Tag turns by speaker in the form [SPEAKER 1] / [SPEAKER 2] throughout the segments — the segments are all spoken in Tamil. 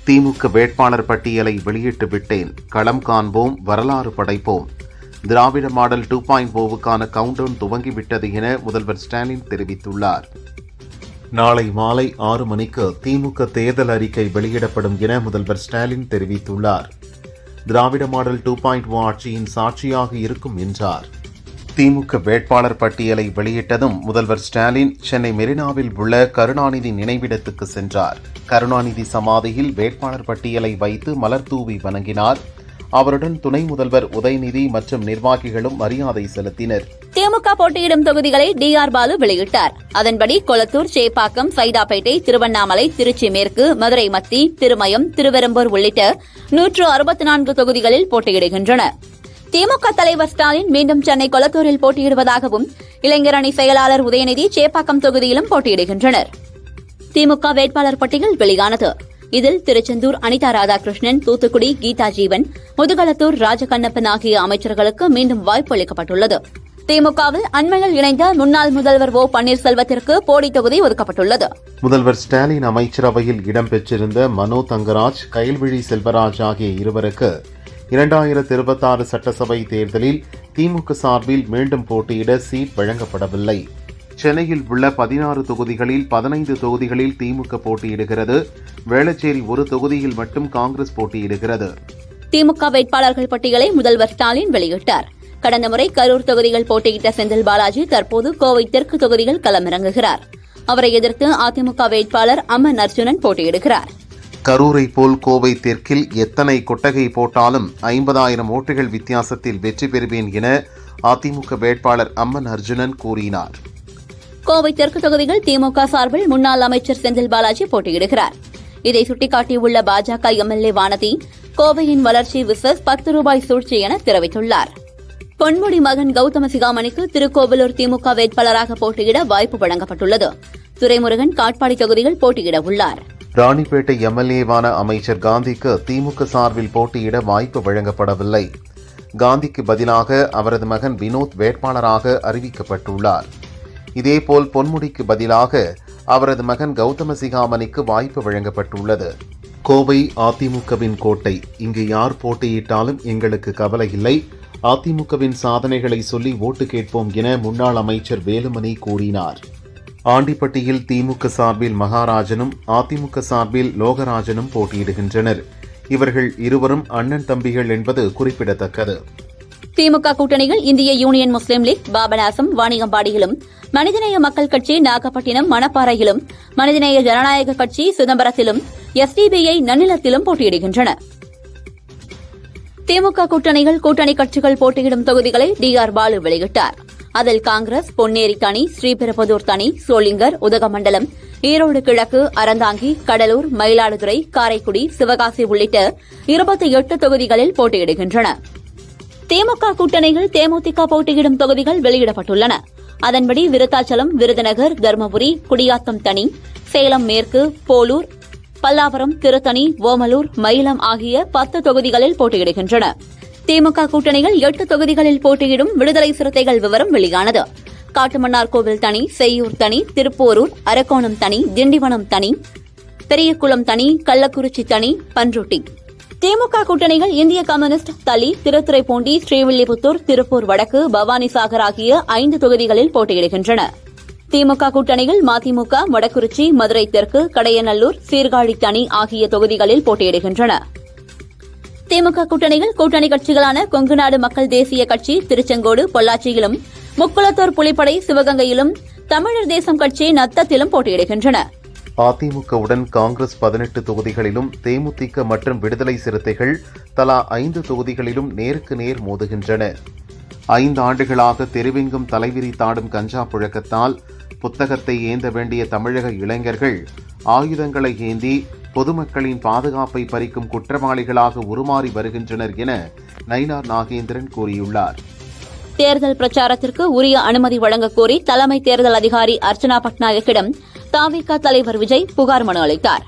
[SPEAKER 1] திமுக வேட்பாளர் பட்டியலை வெளியிட்டு விட்டேன். களம் காண்போம், வரலாறு படைப்போம். திராவிட மாடல் 2.0வுக்கான கவுண்டவுன் துவங்கிவிட்டது என முதல்வர் ஸ்டாலின் தெரிவித்துள்ளார். நாளை மாலை 6 மணிக்கு திமுக தேர்தல் அறிக்கை வெளியிடப்படும் என முதல்வர் ஸ்டாலின் தெரிவித்துள்ளார். திராவிட மாடல் 2.0 ஆட்சியின் சாட்சியாக இருக்கும் என்றார். திமுக வேட்பாளர் பட்டியலை வெளியிட்டதும் முதல்வர் ஸ்டாலின் சென்னை மெரினாவில் உள்ள கருணாநிதி நினைவிடத்துக்கு சென்றார். கருணாநிதி சமாதியில் வேட்பாளர் பட்டியலை வைத்து மலர் தூவி வணங்கினார். அவருடன் துணை முதல்வர் உதயநிதி மற்றும் நிர்வாகிகளும் மரியாதை செலுத்தினர்.
[SPEAKER 2] திமுக போட்டியிடும் தொகுதிகளை டி.ஆர். பாலு வெளியிட்டார். அதன்படி கொளத்தூர், சேப்பாக்கம், சைதாப்பேட்டை, திருவண்ணாமலை, திருச்சி மேற்கு, மதுரை மத்தி, திருமயம், திருவெரும்பூர் உள்ளிட்ட 164 தொகுதிகளில் போட்டியிடுகின்றனர். திமுக தலைவர் ஸ்டாலின் மீண்டும் சென்னை கொளத்தூரில் போட்டியிடுவதாகவும் இளைஞர் அணி செயலாளர் உதயநிதி சேப்பாக்கம் தொகுதியிலும் போட்டியிடுகின்றனர். திமுக வேட்பாளர் பட்டியல் வெளியானது. இதில் திருச்செந்தூர் அனிதா ராதாகிருஷ்ணன், தூத்துக்குடி கீதா ஜீவன், முதுகளத்தூர் ராஜகண்ணப்பன் ஆகிய அமைச்சர்களுக்கு மீண்டும் வாய்ப்பு அளிக்கப்பட்டுள்ளது. திமுகவில் அண்மையில் இணைந்த முன்னாள் முதல்வர் ஓ பன்னீர்செல்வத்திற்கு போடி தொகுதி ஒதுக்கப்பட்டுள்ளது.
[SPEAKER 1] முதல்வர் ஸ்டாலின் அமைச்சரவையில் இடம்பெற்றிருந்த மனோ தங்கராஜ், கயல்விழி செல்வராஜ் ஆகிய இருவருக்கு 2026 சட்டசபை தேர்தலில் திமுக சார்பில் மீண்டும் போட்டியிட சீட் வழங்கப்படவில்லை. சென்னையில் உள்ள 16 தொகுதிகளில் 15 தொகுதிகளில் திமுக போட்டியிடுகிறது. வேளச்சேரி ஒரு தொகுதியில் மட்டும் காங்கிரஸ் போட்டியிடுகிறது.
[SPEAKER 2] திமுக வேட்பாளர்கள் பட்டியலை முதல்வர் ஸ்டாலின் வெளியிட்டார். கடந்த முறை கரூர் தொகுதியில் போட்டியிட்ட செந்தில் பாலாஜி தற்போது கோவை தெற்கு தொகுதியில் களமிறங்குகிறார். அவரை எதிர்த்து அதிமுக வேட்பாளர் அம்மன் அர்ஜுனன் போட்டியிடுகிறார்.
[SPEAKER 1] கரூரை போல் கோவை தெற்கில் எத்தனை கொட்டகை போட்டாலும் 50,000 ஓட்டுகள் வித்தியாசத்தில் வெற்றி பெறுவேன் என அதிமுக வேட்பாளர் அம்மன் அர்ஜுனன் கூறினார்.
[SPEAKER 2] கோவை தெற்கு தொகுதியில் திமுக சார்பில் முன்னாள் அமைச்சர் செந்தில் பாலாஜி போட்டியிடுகிறார். இதை சுட்டிக்காட்டியுள்ள பாஜக எம்எல்ஏ வானதி, கோவையின் வளர்ச்சி விசஸ் 10 ரூபாய் சூழ்ச்சி என தெரிவித்துள்ளார். பொன்முடி மகன் கௌதம சிகாமணிக்கு திருக்கோவிலூர் திமுக வேட்பாளராக போட்டியிட வாய்ப்பு வழங்கப்பட்டுள்ளது. துரைமுருகன் காட்பாடி தொகுதியில் போட்டியிட உள்ளார்.
[SPEAKER 1] ராணிப்பேட்டை எம்எல்ஏவான அமைச்சர் காந்திக்கு திமுக சார்பில் போட்டியிட வாய்ப்பு வழங்கப்படவில்லை. காந்திக்கு பதிலாக அவரது மகன் வினோத் வேட்பாளராக அறிவிக்கப்பட்டுள்ளார். இதேபோல் பொன்முடிக்கு பதிலாக அவரது மகன் கௌதம சிகாமணிக்கு வாய்ப்பு வழங்கப்பட்டுள்ளது. கோவை அதிமுகவின் கோட்டை. இங்கு யார் போட்டியிட்டாலும் எங்களுக்கு கவலை இல்லை. அதிமுகவின் சாதனைகளை சொல்லி ஓட்டு கேட்போம் என முன்னாள் அமைச்சர் வேலுமணி கூறினார். ஆண்டிப்பட்டியில் திமுக சார்பில் மகாராஜனும் அதிமுக சார்பில் லோகராஜனும் போட்டியிடுகின்றனர். இவர்கள் இருவரும் அண்ணன் தம்பிகள் என்பது குறிப்பிடத்தக்கது.
[SPEAKER 2] திமுக கூட்டணியில் இந்திய யூனியன் முஸ்லீம் லீக் பாபநாசம், வாணியம்பாடியிலும், மனிதநேய மக்கள் கட்சி நாகப்பட்டினம், மணப்பாறையிலும், மனிதநேய ஜனநாயக கட்சி சிதம்பரத்திலும், எஸ்டிபிஐ நன்னிலத்திலும் போட்டியிடுகின்றன. திமுக கூட்டணியில் கூட்டணி கட்சிகள் போட்டியிடும் தொகுதிகளை டி.ஆர். பாலு வெளியிட்டார். அதில் காங்கிரஸ் பொன்னேரி தனி, ஸ்ரீபெரும்புதூர் தனி, சோளிங்கர், உதகமண்டலம், ஈரோடு கிழக்கு, அறந்தாங்கி, கடலூர், மயிலாடுதுறை, காரைக்குடி, சிவகாசி உள்ளிட்ட 28 தொகுதிகளில் போட்டியிடுகின்றன. திமுக கூட்டணியில் தேமுதிக போட்டியிடும் தொகுதிகள் வெளியிடப்பட்டுள்ளன. அதன்படி விருத்தாச்சலம், விருதுநகர், தருமபுரி, குடியாத்தம் தனி, சேலம் மேற்கு, போலூர், பல்லாவரம், திருத்தணி, ஓமலூர், மயிலம் ஆகிய 10 தொகுதிகளில் போட்டியிடுகின்றன. திமுக கூட்டணியில் 8 தொகுதிகளில் போட்டியிடும் விடுதலை சிறுத்தைகள் விவரம் வெளியானது. காட்டுமன்னார்கோவில் தனி, செய்யூர் தனி, திருப்போரூர், அரக்கோணம் தனி, திண்டிவனம் தனி, பெரியகுளம் தனி, கள்ளக்குறிச்சி தனி, பன்ருட்டி. திமுக கூட்டணிகள் இந்திய கம்யூனிஸ்ட் தளி, திருத்துறைப்பூண்டி, ஸ்ரீவில்லிபுத்தூர், திருப்பூர் வடக்கு, பவானிசாகர் ஆகிய 5 தொகுதிகளில் போட்டியிடுகின்றன. திமுக கூட்டணியில் மதிமுக வடக்குறிச்சி, மதுரை தெற்கு, கடையநல்லூர், சீர்காழி தனி ஆகிய தொகுதிகளில் போட்டியிடுகின்றன. திமுக கூட்டணியில் கூட்டணி கட்சிகளான கொங்குநாடு மக்கள் தேசிய கட்சி திருச்செங்கோடு, பொள்ளாச்சியிலும், முக்குளத்தூர் புலிப்படை சிவகங்கையிலும், தமிழர் தேசம் கட்சி நத்தத்திலும் போட்டியிடுகின்றன.
[SPEAKER 1] அதிமுகவுடன் காங்கிரஸ் 18 தொகுதிகளிலும், தேமுதிக மற்றும் விடுதலை சிறுத்தைகள் தலா 5 தொகுதிகளிலும் நேருக்கு நேர் மோதுகின்றன. 5 ஆண்டுகளாக தெருவெங்கும் தலைவிரி தாடும் கஞ்சா புழக்கத்தால் புத்தகத்தை ஏந்த வேண்டிய தமிழக இளைஞர்கள் ஆயுதங்களை ஏந்தி பொதுமக்களின் பாதுகாப்பை பறிக்கும் குற்றவாளிகளாக உருமாறி வருகின்றனர் என நயினார் நாகேந்திரன் கூறியுள்ளார்.
[SPEAKER 2] தேர்தல் பிரச்சாரத்திற்கு உரிய அனுமதி வழங்கக் கோரி தலைமை தேர்தல் அதிகாரி அர்ச்சனா பட்நாயக்கிடம் தவிக தலைவர் விஜய் புகார் மனு அளித்தார்.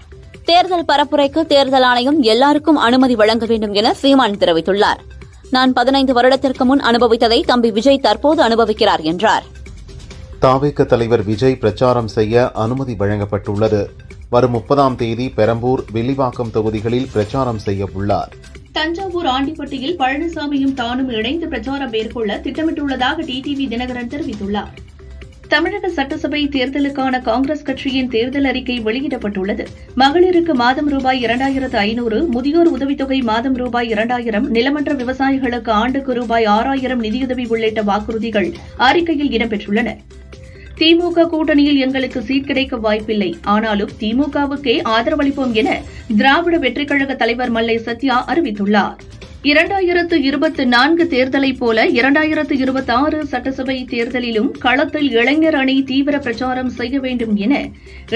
[SPEAKER 2] தேர்தல் பரப்புரைக்கு தேர்தல் ஆணையம் எல்லாருக்கும் அனுமதி வழங்க வேண்டும் என சீமான் தெரிவித்துள்ளார். நான் 15 வருடத்திற்கு முன் அனுபவித்ததை தம்பி விஜய் தற்போது அனுபவிக்கிறார் என்றார்.
[SPEAKER 1] தவிக தலைவர் விஜய் பிரச்சாரம் செய்ய அனுமதி வழங்கப்பட்டுள்ளது. வரும் 30ஆம் தேதி பெரம்பூர், வில்லிவாக்கம் தொகுதிகளில் பிரச்சாரம் செய்ய உள்ளார்.
[SPEAKER 3] தஞ்சாவூர் ஆண்டிப்பட்டியில் பழனிசாமியும் தானும் இணைந்து பிரச்சாரம் மேற்கொள்ள திட்டமிட்டுள்ளதாக டிடிவி தினகரன் தெரிவித்துள்ளார். தமிழக சட்டசபை தேர்தலுக்கான காங்கிரஸ் கட்சியின் தேர்தல் அறிக்கை வெளியிடப்பட்டுள்ளது. மகளிருக்கு மாதம் ரூபாய் 2500, முதியோர் உதவித்தொகை மாதம் ரூபாய் 2000, நிலமற்ற விவசாயிகளுக்கு ஆண்டுக்கு ரூபாய் 6000 நிதியுதவி உள்ளிட்ட வாக்குறுதிகள் அறிக்கையில் இடம்பெற்றுள்ளன. திமுக கூட்டணியில் எங்களுக்கு சீட் கிடைக்க வாய்ப்பில்லை, ஆனாலும் திமுகவுக்கே ஆதரவளிப்போம் என திராவிட வெற்றிக் கழக தலைவர் மல்லை சத்யா அறிவித்துள்ளார். 2024 தேர்தலைப் போல 2026 சட்டசபை தேர்தலிலும் களத்தில் இளைஞர் அணி தீவிர பிரச்சாரம் செய்ய வேண்டும் என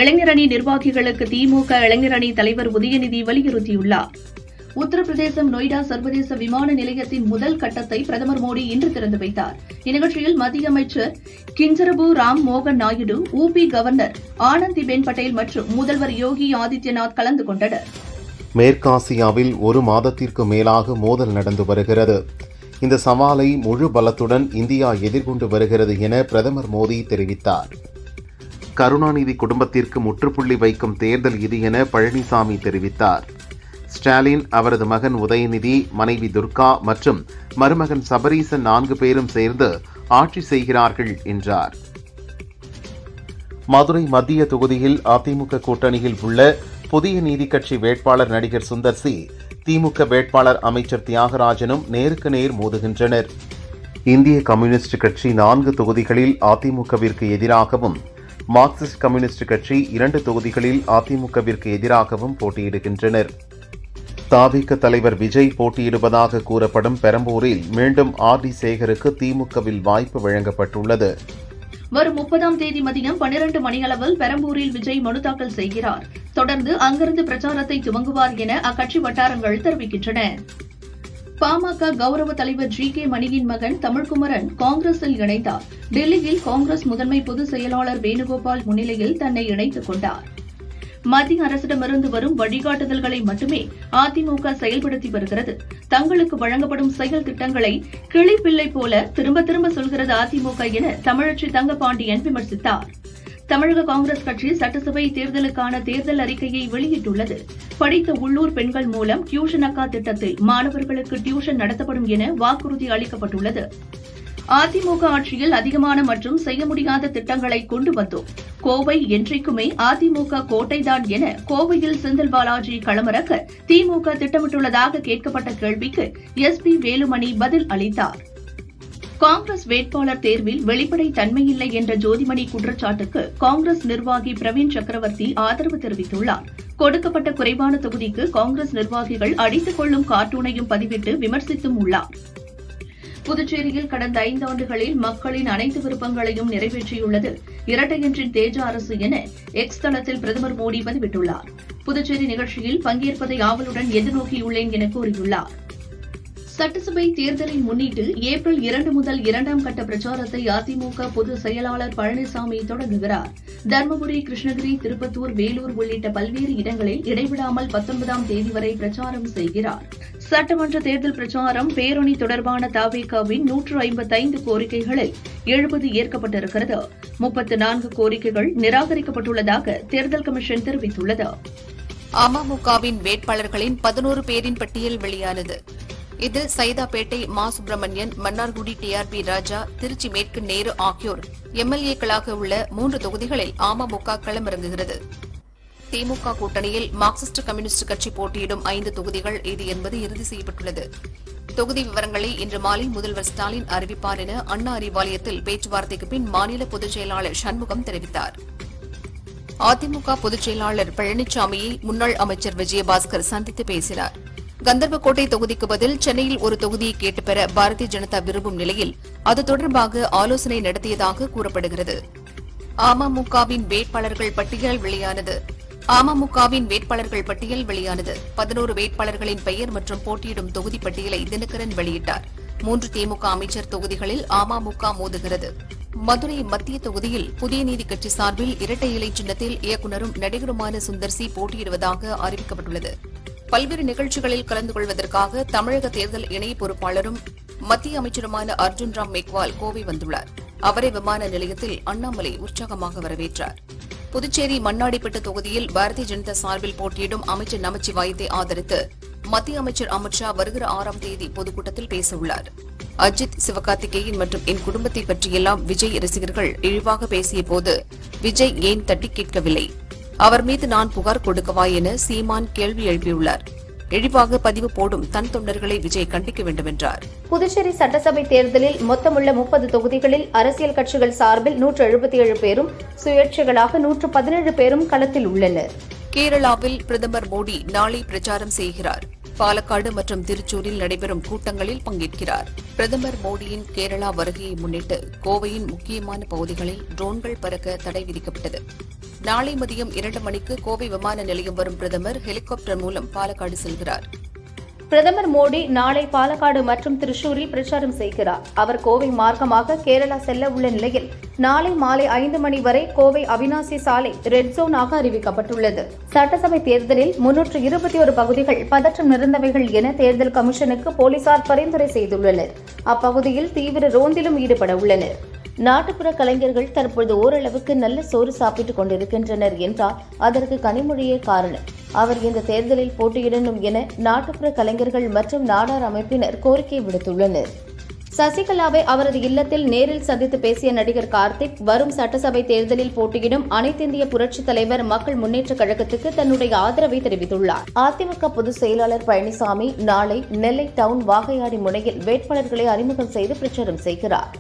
[SPEAKER 3] இளைஞர் அணி நிர்வாகிகளுக்கு திமுக இளைஞர் அணி தலைவர் உதயநிதி வலியுறுத்தியுள்ளார். உத்தரப்பிரதேசம் நொய்டா சர்வதேச விமான நிலையத்தின் முதல் கட்டத்தை பிரதமர் மோடி இன்று திறந்து வைத்தார். இந்நிகழ்ச்சியில் மத்திய அமைச்சர் கிஞ்சரபு ராம் மோகன் நாயுடு, உபி கவர்னர் ஆனந்திபென் பட்டேல் மற்றும் முதல்வர் யோகி ஆதித்யநாத் கலந்து கொண்டனர்.
[SPEAKER 1] மேற்காசியாவில் ஒரு மாதத்திற்கு மேலாக மோதல் நடந்து வருகிறது. இந்த சவாலை முழு பலத்துடன் இந்தியா எதிர்கொண்டு வருகிறது என பிரதமர் மோடி தெரிவித்தார். கருணாநிதி குடும்பத்திற்கு முற்றுப்புள்ளி வைக்கும் தேர்தல் இது என பழனிசாமி தெரிவித்தார். ஸ்டாலின், அவரது மகன் உதயநிதி, மனைவி துர்கா மற்றும் மருமகன் சபரீசன் 4 பேரும் சேர்ந்து ஆட்சி செய்கிறார்கள் என்றார். மதுரை மத்திய தொகுதியில் அதிமுக கூட்டணியில் உள்ள புதிய நீதி கட்சி வேட்பாளர் நடிகர் சுந்தர் சி, திமுக வேட்பாளர் அமைச்சர் தியாகராஜனும் நேருக்கு நேர் மோதுகின்றனர். இந்திய கம்யூனிஸ்ட் கட்சி 4 தொகுதிகளில் அதிமுகவிற்கு எதிராகவும், மார்க்சிஸ்ட் கம்யூனிஸ்ட் கட்சி 2 தொகுதிகளில் அதிமுகவிற்கு எதிராகவும் போட்டியிடுகின்றனர். தாவிக தலைவர் விஜய் போட்டியிடுவதாக கூறப்படும் பெரம்பூரில் மீண்டும் ஆர்.டி. சேகருக்கு திமுகவில் வாய்ப்பு வழங்கப்பட்டுள்ளது.
[SPEAKER 3] வரும் 30ஆம் தேதி மதியம் 12 மணியளவில் பெரம்பூரில் விஜய் மனு தாக்கல் செய்கிறார். தொடர்ந்து அங்கிருந்து பிரச்சாரத்தை துவங்குவார் என அக்கட்சி வட்டாரங்கள் தெரிவிக்கின்றன. பாமக கௌரவ தலைவர் ஜி.கே. மணியின் மகன் தமிழ்குமரன் காங்கிரஸில் இணைந்தார். டெல்லியில் காங்கிரஸ் முதன்மை பொதுச் செயலாளர் வேணுகோபால் முன்னிலையில் தன்னை இணைத்துக் கொண்டார். மத்திய அரசிடமிருந்து வரும் வழிகாட்டுதல்களை மட்டுமே அதிமுக செயல்படுத்தி வருகிறது. தங்களுக்கு வழங்கப்படும் செயல் திட்டங்களை கிளிப்பிள்ளை போல திரும்ப திரும்ப சொல்கிறது அதிமுக என தமிழச்சி தங்கபாண்டியன் விமர்சித்தார். தமிழக காங்கிரஸ் கட்சி சட்டசபை தேர்தலுக்கான தேர்தல் அறிக்கையை வெளியிட்டுள்ளது. படித்த உள்ளூர் பெண்கள் மூலம் டியூஷன் அக்கா திட்டத்தில் மாணவர்களுக்கு டியூஷன் நடத்தப்படும் என வாக்குறுதி அளிக்கப்பட்டுள்ளது. அதிமுக ஆட்சியில் அதிகமான மற்றும் செய்ய முடியாத திட்டங்களை கொண்டு வந்தோம். கோவை என்றைக்குமே அதிமுக கோட்டைதான் என கோவையில் செந்தில் பாலாஜி களமிறக்க திமுக திட்டமிட்டுள்ளதாக கேட்கப்பட்ட கேள்விக்கு எஸ்.பி. வேலுமணி பதில் அளித்தார். காங்கிரஸ் வேட்பாளர் தேர்வில் வெளிப்படை தன்மையில்லை என்ற ஜோதிமணி குற்றச்சாட்டுக்கு காங்கிரஸ் நிர்வாகி பிரவீன் சக்கரவர்த்தி ஆதரவு தெரிவித்துள்ளார். கொடுக்கப்பட்ட குறைவான தொகுதிக்கு காங்கிரஸ் நிர்வாகிகள் அடித்துக் கொள்ளும் கார்ட்டூனையும் பதிவிட்டு விமர்சித்தும் உள்ளார். புதுச்சேரியில் கடந்த 5 ஆண்டுகளில் மக்களின் அனைத்து விருப்பங்களையும் நிறைவேற்றியுள்ளது இரட்டையன்றின் தேஜ அரசு என எக்ஸ் தளத்தில் பிரதமர் மோடி பதிவிட்டுள்ளார். புதுச்சேரி நிகழ்ச்சியில் பங்கேற்பதை ஆவலுடன் எதிர்நோக்கியுள்ளேன் என கூறியுள்ளார். சட்டசபை தேர்தலை முன்னிட்டு ஏப்ரல் 2 முதல் 2ஆம் கட்ட பிரச்சாரத்தை அதிமுக பொதுச் செயலாளர் பழனிசாமி தொடங்குகிறார். தருமபுரி, கிருஷ்ணகிரி, திருப்பத்தூர், வேலூர் உள்ளிட்ட பல்வேறு இடங்களில் இடைவிடாமல் 19ஆம் தேதி வரை பிரச்சாரம் செய்கிறார். சட்டமன்ற தேர்தல் பிரச்சாரம் பேரணி தொடர்பான தவேகாவின் 155 கோரிக்கைகளில் 70 ஏற்கப்பட்டிருக்கிறது. 34 கோரிக்கைகள் நிராகரிக்கப்பட்டுள்ளதாக தேர்தல் கமிஷன் தெரிவித்துள்ளது.
[SPEAKER 4] அமமுகவின் வேட்பாளர்களின் 11 பேரின் பட்டியல் வெளியானது. இதில் சைதாப்பேட்டை மா சுப்பிரமணியன், மன்னார்குடி டிஆர்பி ராஜா, திருச்சி மேற்கு நேரு ஆகியோர் எம்எல்ஏக்களாக உள்ள 3 தொகுதிகளில் அமமுக களமிறங்குகிறது. திமுக கூட்டணியில் மார்க்சிஸ்ட் கம்யூனிஸ்ட் கட்சி போட்டியிடும் 5 தொகுதிகள் இது என்பது இறுதி செய்யப்பட்டுள்ளது. தொகுதி விவரங்களை இன்று மாலை முதல்வர் ஸ்டாலின் அறிவிப்பார் என அண்ணா அறிவாலயத்தில் பேச்சுவார்த்தைக்கு பின் மாநில பொதுச் செயலாளர் சண்முகம் தெரிவித்தார். அதிமுக பொதுச் செயலாளர் பழனிசாமியை முன்னாள் அமைச்சர் விஜயபாஸ்கர் சந்தித்து பேசினார். கந்தர்வக்கோட்டை தொகுதிக்கு பதில் சென்னையில் ஒரு தொகுதியை கேட்டுப் பெற பாரதிய ஜனதா விரும்பும் நிலையில் அது தொடர்பாக ஆலோசனை நடத்தியதாக கூறப்படுகிறது. அமமுகவின் வேட்பாளர்கள் பட்டியல் வெளியானது. 11 வேட்பாளர்களின் பெயர் மற்றும் போட்டியிடும் தொகுதி பட்டியலை தினகரன் வெளியிட்டார். 3 திமுக அமைச்சர் தொகுதிகளில் அமமுக மோதுகிறது. மதுரை மத்திய தொகுதியில் புதிய நீதி கட்சி சார்பில் இரட்டை இலை சின்னத்தில் இயக்குநரும் நடிகருமான சுந்தர் சி போட்டியிடுவதாக அறிவிக்கப்பட்டுள்ளது. பல்வேறு நிகழ்ச்சிகளில் கலந்து கொள்வதற்காக தமிழக தேர்தல் இணை பொறுப்பாளரும் மத்திய அமைச்சருமான அர்ஜுன் ராம் மேக்வால் கோவை வந்துள்ளார். அவரை விமான நிலையத்தில் அண்ணாமலை உற்சாகமாக வரவேற்றார். புதுச்சேரி மண்ணாடிப்பட்டு தொகுதியில் பாரதிய ஜனதா சார்பில் போட்டியிடும் அமைச்சர் நமச்சிவாயத்தை ஆதரித்து மத்திய அமைச்சர் அமித்ஷா வருகிற 6ஆம் தேதி பொதுக்கூட்டத்தில் பேசவுள்ளார். அஜித், சிவகார்த்திகேயன் மற்றும் என் குடும்பத்தை பற்றியெல்லாம் விஜய் ரசிகர்கள் இழிவாக பேசிய போது விஜய் ஏன் தட்டி கேட்கவில்லை? அவர் மீது நான் புகார் கொடுக்கவா என சீமான் கேள்வி எழுப்பியுள்ளார். இழிவாக பதிவு போடும் தன் தொண்டர்களை விஜய் கண்டிக்க வேண்டும் என்றார்.
[SPEAKER 5] புதுச்சேரி சட்டசபை தேர்தலில் மொத்தமுள்ள 30 தொகுதிகளில் அரசியல் கட்சிகள் சார்பில் 177 பேரும், சுயேட்சைகளாக 117 பேரும் களத்தில் உள்ளனர்.
[SPEAKER 4] கேரளாவில் பிரதமர் மோடி நாளை பிரச்சாரம் செய்கிறார். பாலக்காடு மற்றும் திருச்சூரில் நடைபெறும் கூட்டங்களில் பங்கேற்கிறார். பிரதமர் மோடியின் கேரளா வருகையை முன்னிட்டு கோவையின் முக்கியமான பகுதிகளில் ட்ரோன்கள் பறக்க தடை விதிக்கப்பட்டது. நாளை மதியம் 2 மணிக்கு கோவை விமான நிலையம் வரும் பிரதமர் ஹெலிகாப்டர் மூலம் பாலக்காடு செல்கிறார்.
[SPEAKER 5] பிரதமர் மோடி நாளை பாலக்காடு மற்றும் திருச்சூரில் பிரச்சாரம் செய்கிறார். அவர் கோவை மார்க்கமாக கேரளா செல்ல உள்ள நிலையில் நாளை மாலை 5 மணி வரை கோவை அவினாசி சாலை ரெட் ஜோனாக அறிவிக்கப்பட்டுள்ளது. சட்டசபை தேர்தலில் 321 பகுதிகள் பதற்றம் நிறைந்தவைகள் என தேர்தல் கமிஷனுக்கு போலீசார் பரிந்துரை செய்துள்ளனர். அப்பகுதியில் தீவிர ரோந்திலும் ஈடுபட உள்ளனர். நாட்டுப்புற கலைஞர்கள் தற்போது ஓரளவுக்கு நல்ல சோறு சாப்பிட்டுக் கொண்டிருக்கின்றனர் என்றால் அதற்கு கனிமொழியே காரணம். அவர் இந்த தேர்தலில் போட்டியிடணும் என நாட்டுப்புற கலைஞர்கள் மற்றும் நாடார் அமைப்பினர் கோரிக்கை விடுத்துள்ளனர். சசிகலாவை அவரது இல்லத்தில் நேரில் சந்தித்து பேசிய நடிகர் கார்த்திக் வரும் சட்டசபை தேர்தலில் போட்டியிடும் அனைத்திந்திய புரட்சித் தலைவர் மக்கள் முன்னேற்றக் கழகத்துக்கு தன்னுடைய ஆதரவை தெரிவித்துள்ளார். அதிமுக பொதுச் செயலாளர் பழனிசாமி நாளை நெல்லை டவுன் வாகையாடி முனையில் வேட்பாளர்களை அறிமுகம் செய்து பிரச்சாரம் செய்கிறார்.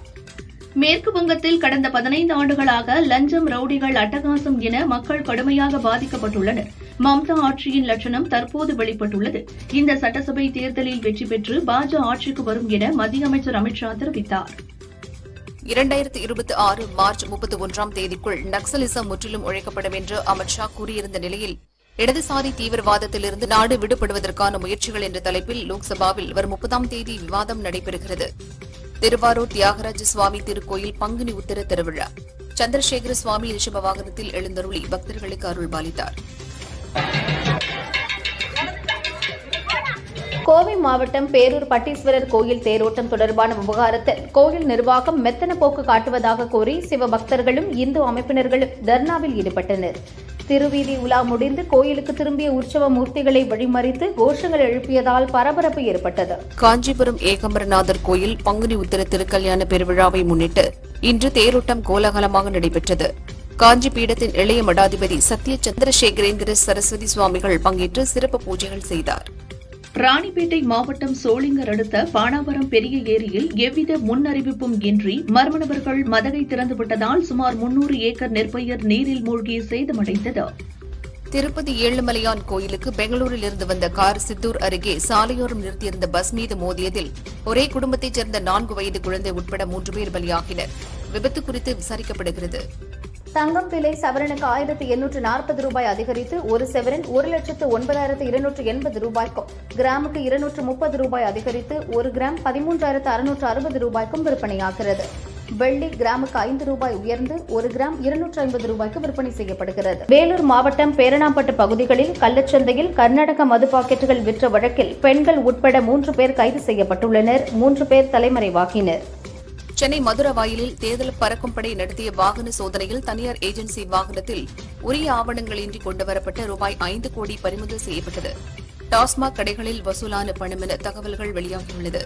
[SPEAKER 3] மேற்கு வங்கத்தில் கடந்த 15 ஆண்டுகளாக லஞ்சம், ரவுடிகள், அட்டகாசம் என மக்கள் கடுமையாக பாதிக்கப்பட்டுள்ளனர். மம்தா ஆட்சியின் லட்சணம் தற்போது வெளிப்பட்டுள்ளது. இந்த சட்டசபை தேர்தலில் வெற்றி பெற்று பாஜக ஆட்சிக்கு வரும் என மத்திய அமைச்சர் அமித்ஷா தெரிவித்தார்.
[SPEAKER 4] 2026 மார்ச் 31ஆம் தேதிக்குள் நக்சலிசம் முற்றிலும் ஒழிக்கப்படும் என்று அமித்ஷா கூறியிருந்த நிலையில் இடதுசாரி தீவிரவாதத்திலிருந்து நாடு விடுபடுவதற்கான முயற்சிகள் என்ற தலைப்பில் லோக்சபாவில் வரும் 30ஆம் தேதி விவாதம் நடைபெறுகிறது. திருவாரூர் தியாகராஜ சுவாமி திருக்கோயில் பங்குனி உத்திர திருவிழா. சந்திரசேகர சுவாமி ரிஷப வாகனத்தில் எழுந்தருளி பக்தர்களுக்கு அருள் பாலித்தார்.
[SPEAKER 5] கோவை மாவட்டம் பேரூர் பட்டீஸ்வரர் கோயில் தேரோட்டம் தொடர்பான விவகாரத்தில் கோயில் நிர்வாகம் மெத்தன போக்கு காட்டுவதாக கூறி சிவபக்தர்களும் இந்து அமைப்பினர்களும் தர்ணாவில் ஈடுபட்டனர். திருவீதி உலா முடிந்து கோயிலுக்கு திரும்பிய உற்சவ மூர்த்திகளை வழிமறித்து கோஷங்கள் எழுப்பியதால் பரபரப்பு ஏற்பட்டது.
[SPEAKER 4] காஞ்சிபுரம் ஏகம்பரநாதர் கோயில் பங்குனி உத்திர திருக்கல்யாண பெருவிழாவை முன்னிட்டு இன்று தேரோட்டம் கோலாகலமாக நடைபெற்றது. காஞ்சி பீடத்தின் இளைய மடாதிபதி சத்ய சந்திரசேகரேந்திர சரஸ்வதி சுவாமிகள் பங்கேற்று சிறப்பு பூஜைகள் செய்தார்.
[SPEAKER 3] ராணிப்பேட்டை மாவட்டம் சோளிங்கர் அடுத்த பானாவரம் பெரிய ஏரியில் எவ்வித முன்னறிவிப்பும் இன்றி மர்ம நபர்கள் மதகை திறந்துவிட்டதால் சுமார் 300 ஏக்கர் நெற்பயிர் நீரில் மூழ்கி சேதமடைந்தது.
[SPEAKER 4] திருப்பதி ஏழுமலையான் கோயிலுக்கு பெங்களூரில் இருந்து வந்த கார் சித்தூர் அருகே சாலையோரம் நிறுத்தியிருந்த பஸ் மீது மோதியதில் ஒரே குடும்பத்தைச் சேர்ந்த 4 வயது குழந்தை உட்பட 3 பேர் பலியாகினர். விபத்து குறித்து விசாரிக்கப்படுகிறது.
[SPEAKER 5] தங்கம் விலை சவரனுக்கு 1840 ரூபாய் அதிகரித்து ஒரு சவரன் 1,09,280 ரூபாய்க்கும், கிராமுக்கு 230 ரூபாய் அதிகரித்து ஒரு கிராம் 13,660 ரூபாய்க்கும் விற்பனையாகிறது. வெள்ளி கிராமுக்கு 5 ரூபாய் உயர்ந்து ஒரு கிராம் 250 ரூபாய்க்கு விற்பனை செய்யப்படுகிறது. வேலூர் மாவட்டம் பேரணாம்பட்டு பகுதிகளில் கள்ளச்சந்தையில் கர்நாடக மது பாக்கெட்டுகள் விற்ற வழக்கில் பெண்கள் உட்பட 3 பேர் கைது செய்யப்பட்டுள்ளனர். 3 பேர் தலைமறைவாகினர்.
[SPEAKER 4] சென்னை மதுரவாயிலில் தேர்தல் பறக்கும் படை நடத்திய வாகன சோதனையில் தனியார் ஏஜென்சி வாகனத்தில் உரிய ஆவணங்களின்றி கொண்டுவரப்பட்ட ரூபாய் 5 கோடி பறிமுதல் செய்யப்பட்டது. டாஸ்மாக் கடைகளில் வசூலான பணம் என தகவல்கள் வெளியாகியுள்ளது.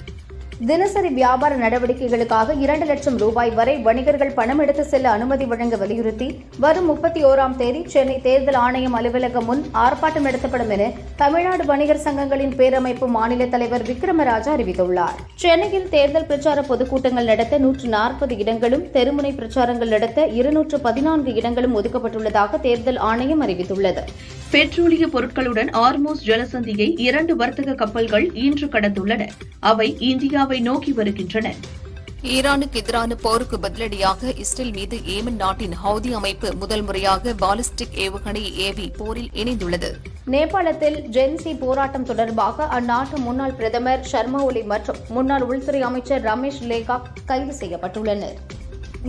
[SPEAKER 5] தினசரி வியாபார நடவடிக்கைகளுக்காக 2 லட்சம் ரூபாய் வரை வணிகர்கள் பணம் எடுத்து செல்ல அனுமதி வழங்க வலியுறுத்தி வரும் 31ஆம் தேதி சென்னை தேர்தல் ஆணையம் அலுவலகம் முன் ஆர்ப்பாட்டம் நடத்தப்படும் என தமிழ்நாடு வணிகர் சங்கங்களின் பேரமைப்பு மாநில தலைவர் விக்ரமராஜா அறிவித்துள்ளார். சென்னையில் தேர்தல் பிரச்சார பொதுக்கூட்டங்கள் நடத்த 140 இடங்களும், தெருமுனை பிரச்சாரங்கள் நடத்த 214 இடங்களும் ஒதுக்கப்பட்டுள்ளதாக தேர்தல் ஆணையம் அறிவித்துள்ளது.
[SPEAKER 3] பெட்ரோலிய பொருட்களுடன் ஆர்மோஸ் ஜலசந்தியை 2 வர்த்தக கப்பல்கள் இன்று கடந்துள்ளன. அவை இந்தியாவை நோக்கி வருகின்றன.
[SPEAKER 4] ஈரானுக்கு எதிரான போருக்கு பதிலடியாக இஸ்ரேல் மீது ஏமன் நாட்டின் ஹவுதி அமைப்பு முதல் முறையாக பாலிஸ்டிக் ஏவுகணையை ஏவி போரில் இணைந்துள்ளது.
[SPEAKER 5] நேபாளத்தில் ஜென்சி போராட்டம் தொடர்பாக அந்நாட்டு முன்னாள் பிரதமர் ஷர்மா ஒலி மற்றும் முன்னாள் உள்துறை அமைச்சர் ரமேஷ் லேகா கைது செய்யப்பட்டுள்ளனர்.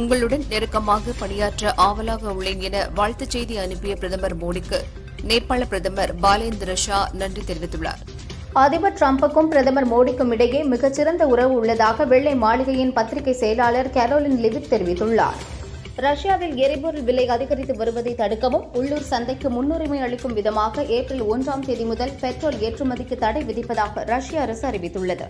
[SPEAKER 4] உங்களுடன் நெருக்கமாக பணியாற்ற ஆவலாக உள்ளேன் என வாழ்த்துச் செய்தி அனுப்பிய பிரதமர் மோடிக்கு நேபாள பிரதமர் பாலேந்திர ஷா நன்றி தெரிவித்துள்ளார்.
[SPEAKER 5] அதிபர் டிரம்புக்கும் பிரதமர் மோடிக்கும் இடையே மிகச்சிறந்த உறவு உள்ளதாக வெள்ளை மாளிகையின் பத்திரிகை செயலாளர் கேரோலின் லிவிட் தெரிவித்துள்ளார். ரஷ்யாவில் எரிபொருள் விலை அதிகரித்து வருவதை தடுக்கவும் உள்ளூர் சந்தைக்கு முன்னுரிமை அளிக்கும் விதமாக ஏப்ரல் 1ஆம் தேதி முதல் பெட்ரோல் ஏற்றுமதிக்கு தடை விதிப்பதாக ரஷ்ய அரசு அறிவித்துள்ளது.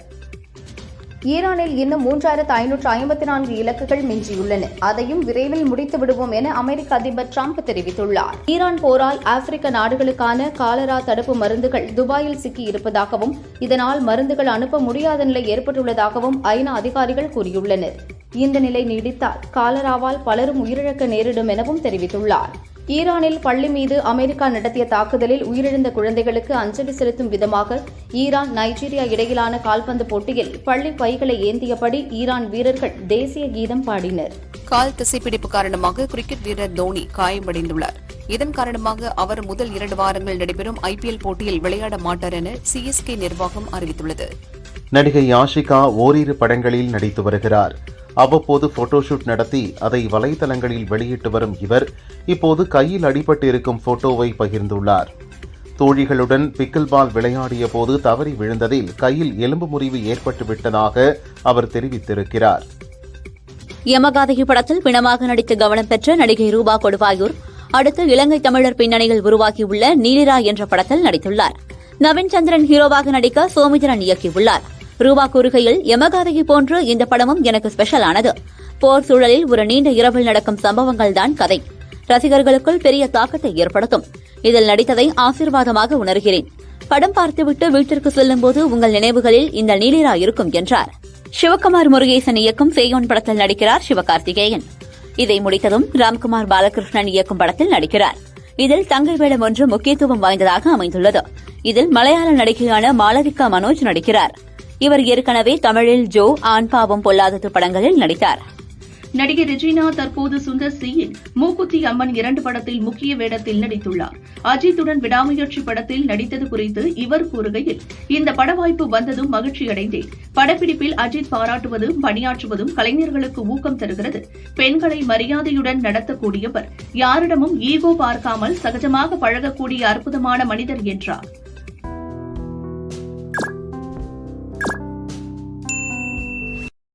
[SPEAKER 5] ஈரானில் இன்னும் 3554 இலக்குகள் மிஞ்சியுள்ளன. அதையும் விரைவில் முடித்து விடுவோம் என அமெரிக்க அதிபர் டிரம்ப் தெரிவித்துள்ளார். ஈரான் போரால் ஆப்பிரிக்க நாடுகளுக்கான காலரா தடுப்பு மருந்துகள் துபாயில் சிக்கியிருப்பதாகவும் இதனால் மருந்துகள் அனுப்ப முடியாத நிலை ஏற்பட்டுள்ளதாகவும் ஐநா அதிகாரிகள் கூறியுள்ளனர். இந்த நிலை நீடித்தால் காலராவால் பலரும் உயிரிழக்க நேரிடும் எனவும் தெரிவித்துள்ளார். ஈரானில் பள்ளி மீது அமெரிக்கா நடத்திய தாக்குதலில் உயிரிழந்த குழந்தைகளுக்கு அஞ்சலி செலுத்தும் விதமாக ஈரான் நைஜீரியா இடையிலான கால்பந்து போட்டியில் பள்ளி பைகளை ஏந்தியபடி ஈரான் வீரர்கள் தேசிய கீதம் பாடினர்.
[SPEAKER 4] கால் திசைப்பிடிப்பு காரணமாக கிரிக்கெட் வீரர் தோனி காயமடைந்துள்ளார். இதன் காரணமாக அவர் முதல் 2 வாரங்கள் நடைபெறும் IPL போட்டியில் விளையாட மாட்டார் என CSK நிர்வாகம் அறிவித்துள்ளது.
[SPEAKER 1] நடிகை யாஷிகா ஓரிரு படங்களில் நடித்து வருகிறார். அவ்வப்போது போட்டோஷூட் நடத்தி அதை வலைதளங்களில் வெளியிட்டு வரும் இவர் இப்போது கையில் அடிபட்டு இருக்கும் போட்டோவை பகிர்ந்துள்ளார். தோழிகளுடன் பிக்கிள் பால் விளையாடிய போது தவறி விழுந்ததில் கையில் எலும்பு முறிவு ஏற்பட்டுவிட்டதாக அவர் தெரிவித்திருக்கிறார்.
[SPEAKER 2] யமகாதகி படத்தில் பிணமாக நடித்து கவனம் பெற்ற நடிகை ரூபா கொடுவாயூர் அடுத்து இலங்கை தமிழர் பின்னணியில் உருவாகியுள்ள நீலிரா என்ற படத்தில் நடித்துள்ளார். நவீன் சந்திரன் ஹீரோவாக நடிக்க சோமிதரன் இயக்கியுள்ளார். ரூபா கூறுகையில் யமகாதகி போன்று இந்த படமும் எனக்கு ஸ்பெஷலானது. போர் சூழலில் ஒரு நீண்ட இரவில் நடக்கும் சம்பவங்கள் தான் கதை. ரசிகர்களுக்குள் பெரிய தாக்கத்தை ஏற்படுத்தும். இதில் நடித்ததை ஆசீர்வாதமாக உணர்கிறேன். படம் பார்த்துவிட்டு வீட்டிற்கு செல்லும்போது உங்கள் நினைவுகளில் இந்த நீலிரா இருக்கும் என்றார். சிவகுமார் முருகேசன் இயக்கும் சேயோன் படத்தில் நடிக்கிறார் சிவகார்த்திகேயன். இதை முடித்ததும் ராம்குமார் பாலகிருஷ்ணன் இயக்கும் படத்தில் நடிக்கிறார். இதில் தங்கை வேடம் ஒன்று முக்கியத்துவம் வாய்ந்ததாக அமைந்துள்ளது. இதில் மலையாள நடிகையான மாளவிகா மனோஜ் நடிக்கிறார். இவர் ஏற்கனவே தமிழில் ஜோ, ஆண் பாவம் பொல்லாதது படங்களில் நடித்தார்.
[SPEAKER 3] நடிகை ரெஜினா தற்போது சுந்தர் சியின் மூக்குத்தி அம்மன் 2 படத்தில் முக்கிய வேடத்தில் நடித்துள்ளார். அஜித்துடன் விடாமுயற்சி படத்தில் நடித்தது குறித்து இவர் கூறுகையில், இந்த பட வாய்ப்பு வந்ததும் மகிழ்ச்சியடைந்தேன். படப்பிடிப்பில் அஜித் பாராட்டுவதும் பணியாற்றுவதும் கலைஞர்களுக்கு ஊக்கம் தருகிறது. பெண்களை மரியாதையுடன் நடத்தக்கூடியவர், யாரிடமும் ஈகோ பார்க்காமல் சகஜமாக பழகக்கூடிய அற்புதமான மனிதர் என்றார்.